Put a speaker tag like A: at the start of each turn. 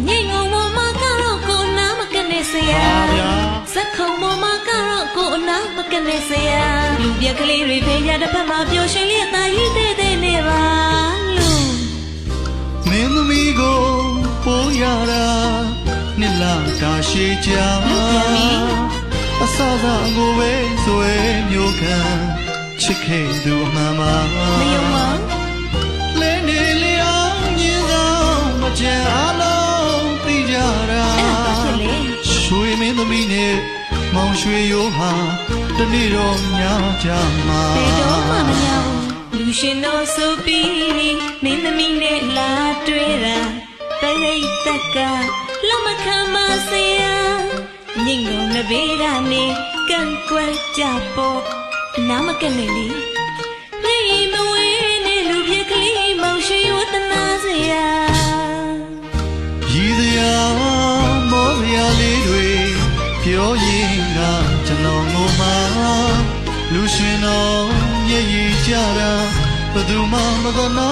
A: ညင်ငုံမမကတော့ကိုနာမကနေစရာစက်ခုံမမကတော့ကိုနာမကနေစရာလူပြက်ကလေးတွေဖေးရတဲ့ဖက်မှာပျော်ရွှင်လျက်သာရည်သေးသေးနေပါလို့
B: မင်းသမီးကိုပိုးရတာနှစ်လတာရှိကြအစစကိုပဲဆွေမျိုးခံချစ်ခဲ့သူအမှန်ပါ
A: မယုံမ
B: လဲနေလျောင်းညင်းဆောင်မချင်အားလုံးသိကြတာရွှေမင်းသမီးနဲ့မောင်ရွှေရိုးဟာတနေ့တော့ညကြမှာ
A: ဘယ်တော့မှမညောင်းလူရှင်တော်ဆိုပြီးမင်းသမီးနဲ့လာတွေ့တာပရိသတ်ကလက်မခံပါစေရညင်ကုန်နဘေးကနေကန့်ကွက်ကြပေါ့နာမကနဲ့လေလိမ်မဝေးနေလူပြက်ကလေးမောင်ရှိဝတနာစရာ
B: ရည်စရာမောစရာလေးတွေပြောရင်ကကျွန်တော်ငိုမှာလူရှင်တော်မျက်ရည်ကြတာဘယ်သူမှမသနာ